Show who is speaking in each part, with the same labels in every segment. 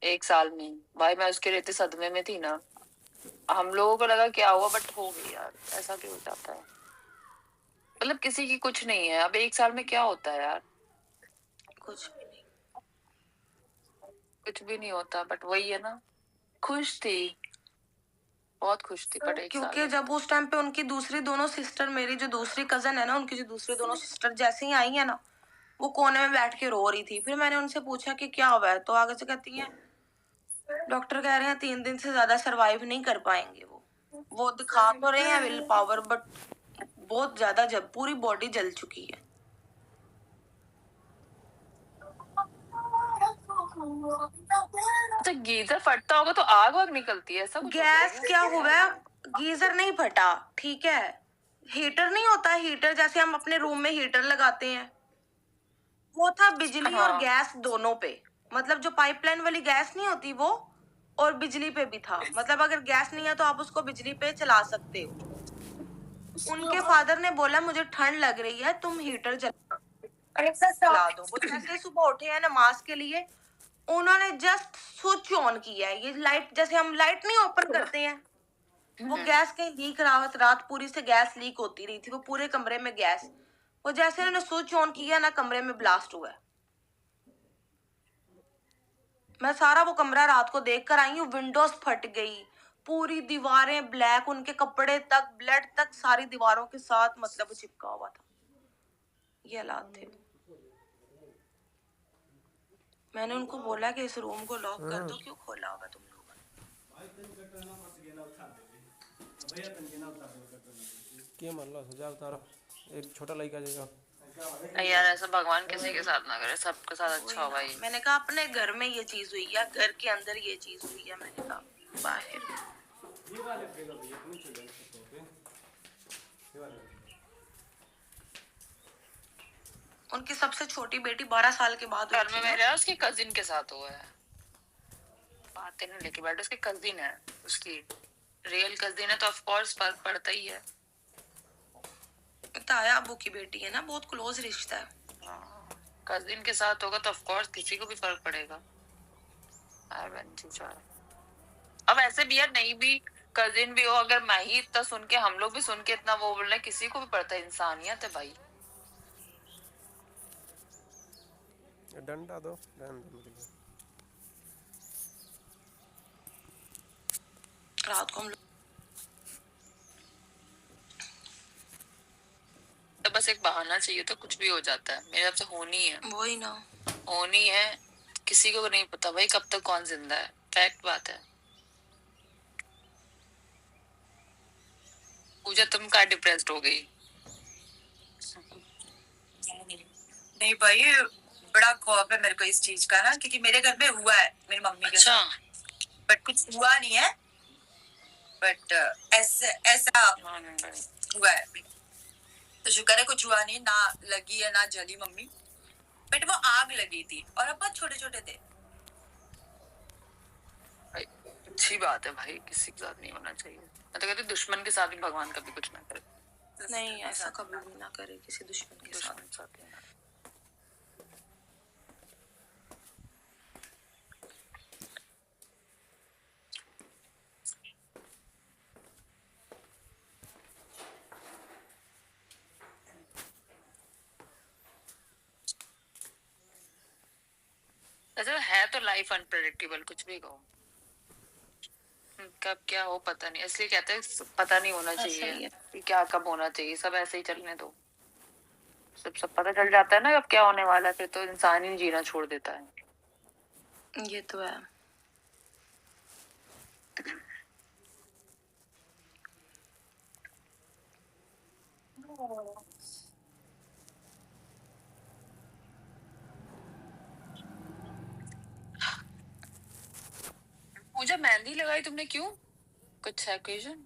Speaker 1: 1 साल में भाई मैं उसके रहते सदमे में थी ना। हम लोगों को लगा क्या हुआ, बट हो गई यार। ऐसा भी हो जाता है, मतलब किसी की कुछ नहीं है। अब 1 साल में क्या होता है यार,
Speaker 2: कुछ भी नहीं।
Speaker 1: कुछ भी नहीं होता। बट वही है ना, खुश थी, बहुत खुश थी, बट 1 साल
Speaker 2: क्योंकि
Speaker 1: में
Speaker 2: जब उस टाइम पे उनकी दूसरी दोनों सिस्टर, मेरी जो दूसरी कजन है ना, उनकी जो दूसरी दोनों सिस्टर जैसे ही आई है ना, वो कोने में बैठ के रो रही थी। फिर मैंने उनसे पूछा कि क्या हुआ है, तो आगे से कहती हैं डॉक्टर कह रहे हैं 3 दिन से ज्यादा सरवाइव नहीं कर पाएंगे। वो दिखा तो रहे हैं विल पावर, बट बहुत ज्यादा जब पूरी बॉडी जल चुकी है।
Speaker 1: अच्छा, गीजर फटता होगा तो आग वाग निकलती है, ऐसा कुछ होता है
Speaker 2: गैस
Speaker 1: क्या?
Speaker 2: क्या हुआ है, गीजर नहीं फटा, ठीक है। हीटर नहीं होता, हीटर जैसे हम अपने रूम में हीटर लगाते हैं, वो था बिजली और
Speaker 1: हाँ।
Speaker 2: गैस दोनों पे। मतलब जो पाइपलाइन वाली गैस नहीं होती वो, और बिजली पे भी था। मतलब अगर गैस नहीं है तो आप उसको बिजली पे चला सकते हो। उनके फादर ने बोला मुझे ठंड लग रही है, तुम हीटर चला दो। वो जैसे सुबह उठे हैं नमाज के लिए, उन्होंने जस्ट स्विच ऑन किया है। ये लाइट, जैसे हम लाइट नहीं ओपन करते हैं, वो गैस कहीं लीक, रात पूरी से गैस लीक होती रही थी, वो पूरे कमरे में गैस। वो जैसे उन्होंने स्विच ऑन किया ना, कमरे में ब्लास्ट हुआ है। मैं सारा वो कमरा रात को देख कर आई हूँ। विंडोज फट गई, पूरी दीवारें ब्लैक, उनके कपड़े तक, ब्लड तक सारी दीवारों के साथ मतलब चिपका हुआ था। ये हालात थे। मैंने उनको बोला कि इस रूम को लॉक कर दो, क्यों खोला होगा तुम लोगों
Speaker 3: के म्हणलं सुजाव तारा एक छोटा लड़का जाएगा।
Speaker 1: नहीं यार, ऐसा भगवान किसी के साथ ना करे, सबके साथ
Speaker 2: ने।
Speaker 1: अच्छा हो भाई।
Speaker 2: मैंने कहा अपने घर में ये चीज हुई है, घर के अंदर ये चीज हुई है। मैंने कहा बाहर उनकी सबसे छोटी बेटी 12 साल के बाद हुई
Speaker 1: घर में
Speaker 2: थी ना।
Speaker 1: मेरे उसके कजिन के साथ हुआ है। बातें नहीं लेके बैठे, उसके कजिन है, उसकी रियल कजिन है, तो ऑफ कोर्स फर्क पड़ता ही है।
Speaker 2: ताया अबू की बेटी है ना, बहुत क्लोज रिश्ता है।
Speaker 1: कजिन के साथ होगा तो ऑफ कोर्स किसी को भी फर्क पड़ेगा। अब ऐसे भी यार, नहीं भी कजिन भी हो, अगर मैं ही इतना सुन के, हम लोग भी सुन के इतना वो बोल रहे, किसी को भी पड़ता है। इंसानियत है भाई।
Speaker 3: डंडा दो रहने दो मुझे।
Speaker 2: रात को हम लोग
Speaker 1: तो बस एक बहाना चाहिए तो कुछ भी हो जाता है। मेरे हिसाब से होनी है,
Speaker 2: वही ना,
Speaker 1: होनी है। किसी को नहीं पता भाई कब तक कौन जिंदा है, फैक्ट बात है। पूजा तुम का डिप्रेस्ड हो गई?
Speaker 4: नहीं भाई, बड़ा खौफ है मेरे को इस चीज का ना, क्योंकि मेरे घर में हुआ है मेरी मम्मी के
Speaker 1: अच्छा।
Speaker 4: साथ, बट कुछ हुआ नहीं है। बट ऐसा हुआ है, तो शुक्र है कुछ हुआ नहीं, ना लगी है ना जली मम्मी। बट वो आग लगी थी और अब बहुत छोटे छोटे थे।
Speaker 1: भाई अच्छी बात है भाई, किसी के साथ नहीं होना चाहिए। मैं तो कहती दुश्मन के साथ भी भगवान कभी कुछ ना करे।
Speaker 2: नहीं, ऐसा कभी भी ना करे किसी दुश्मन के साथ।
Speaker 1: दुश्मन के साथ नहीं ना। अच्छा है तो लाइफ अनप्रेडिक्टेबल, कुछ भी कहो। कब क्या हो पता नहीं, इसलिए कहते हैं पता नहीं होना चाहिए कि क्या कब होना चाहिए। सब ऐसे ही चलने दो। सब पता चल जाता है ना अब क्या होने वाला है, फिर तो इंसान ही जीना छोड़ देता है।
Speaker 2: ये तो है।
Speaker 1: पूजा मेहंदी लगाई तुमने, क्यों? कुछ है occasion?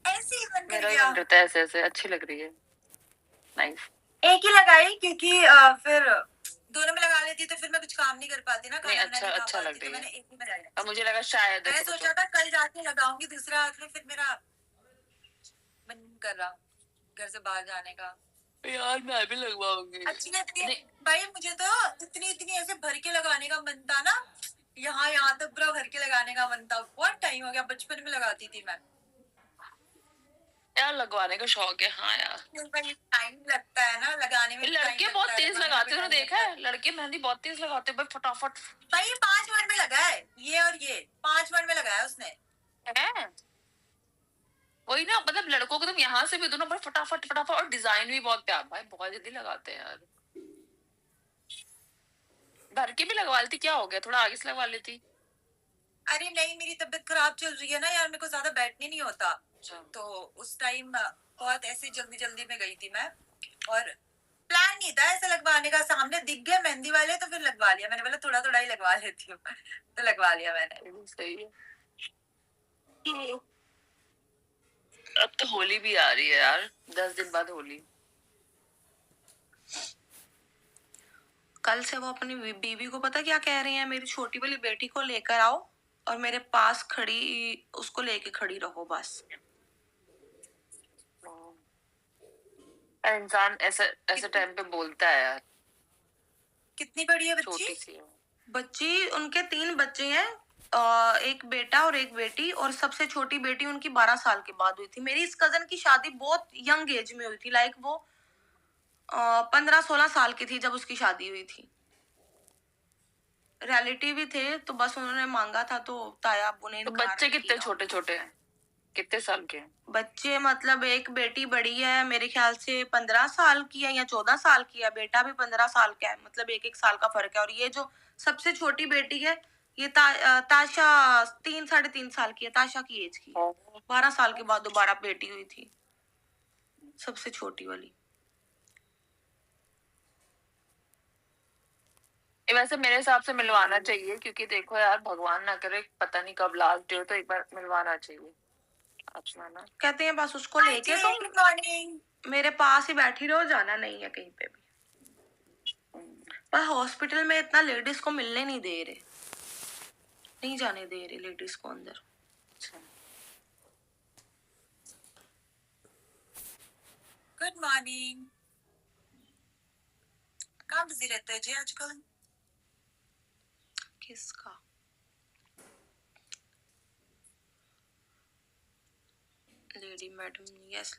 Speaker 4: ऐसे ही मन कर
Speaker 1: मेरा ही
Speaker 4: गया।
Speaker 1: मन रहता है ऐसे ऐसे, अच्छी लग रही है। नाइस।
Speaker 4: एक ही लगाई क्योंकि फिर दोनों में लगा लेती तो फिर मैं कुछ काम नहीं कर पाती ना,
Speaker 1: नहीं
Speaker 4: खाना
Speaker 1: अच्छा,
Speaker 4: नहीं खा
Speaker 1: अच्छा लग
Speaker 4: पाती, तो
Speaker 1: रही
Speaker 4: मैंने
Speaker 1: है।
Speaker 4: एक ही बनाई।
Speaker 1: अब मुझे लगा शायद
Speaker 4: मैंने सोचा था कल जाके लगाऊंगी दूसरा हाथ में, फिर मेरा मन कर रहा घर से बाहर जाने का।
Speaker 1: यार मैं भी लगवाऊंगी।
Speaker 4: अच्छी लगती है भाई, मुझे तो इतनी इतनी ऐसे भर के लगाने का मन था ना, यहाँ यहाँ तक पूरा भर के लगाने का मन था, बहुत टाइम हो गया, बचपन में लगाती थी मैं।
Speaker 1: यार लगवाने का शौक है, हाँ यार।
Speaker 4: टाइम लगता है ना लगाने में,
Speaker 1: लड़के बहुत तेज लगाते हो, देखा है लड़के मेहंदी बहुत तेज लगाते हैं भाई, फटाफट।
Speaker 4: भाई 5 मिनट में लगा है ये, और ये 5 मिनट में लगाया उसने।
Speaker 1: है वही ना, मतलब लड़कों को तुम यहाँ से भी दो ना भाई, फटाफट फटाफट, और डिजाइन भी बहुत प्यार भाई, बहुत जल्दी लगाते हैं यार। घर के भी लगवा लेती, क्या हो गया, थोड़ा आगे से लगवा लेती।
Speaker 4: अरे नहीं, मेरी तबीयत खराब चल रही है ना यार, मेरे को ज्यादा बैठने नहीं होता। तो उस टाइम बहुत ऐसे जल्दी जल्दी में गई थी मैं, और प्लान नहीं था ऐसा लगवाने का, सामने दिख गया मेहंदी वाले तो फिर लगवा लिया मैंने, बोला थोड़ा थोड़ा ही लगवा लेती हूँ तो लगवा लिया मैंने।
Speaker 1: सही है। अब तो होली भी आ रही है यार, 10 दिन बाद होली।
Speaker 2: कल से वो अपनी बीवी को पता क्या कह रही है, मेरी छोटी वाली बेटी को लेकर आओ और मेरे पास खड़ी, उसको लेके खड़ी रहो बस।
Speaker 1: इंसान ऐसे ऐसे टाइम पे बोलता है यार।
Speaker 4: कितनी बड़ी है बच्ची?
Speaker 1: छोटी सी है।
Speaker 2: बच्ची, उनके 3 बच्चे हैं, एक बेटा और एक बेटी, और सबसे छोटी बेटी उनकी 12 साल के बाद हुई थी। मेरी इस कजन की शादी बहुत यंग एज में हुई थी, लाइक वो 15-16 साल की थी जब उसकी शादी हुई थी। रिलेटिव भी थे, तो बस उन्होंने मांगा था तो ताया अब्बू ने
Speaker 1: तो
Speaker 2: इनकार
Speaker 1: बच्चे
Speaker 2: नहीं
Speaker 1: कितने
Speaker 2: किया।
Speaker 1: छोटे छोटे हैं, कितने साल के हैं?
Speaker 2: बच्चे मतलब एक बेटी बड़ी है, मेरे ख्याल से 15 साल की है या 14 साल की है, बेटा भी 15 साल का है, मतलब 1-1 साल का फर्क है। और ये जो सबसे छोटी बेटी है, ये ताशा 3-3.5 साल की है, ताशा की एज की। 12 साल के बाद दोबारा बेटी हुई थी, सबसे छोटी वाली।
Speaker 1: ये वैसे मेरे हिसाब से मिलवाना चाहिए, क्योंकि देखो यार, भगवान ना करे पता नहीं कब लास्ट डे हो, तो एक बार मिलवाना चाहिए। आप सुनाना।
Speaker 2: कहते हैं बस उसको लेके तुम
Speaker 4: गुड मॉर्निंग।
Speaker 2: मेरे पास ही बैठी रहो, जाना नहीं है कहीं पे भी। पर हॉस्पिटल में इतना लेडीज को मिलने नहीं दे रहे, नहीं जाने दे रहे लेडीज को अंदर।
Speaker 4: Good morning. कहाँ बिजी रहते हैं जी आजकल?
Speaker 2: किसका? Lady madam, yes.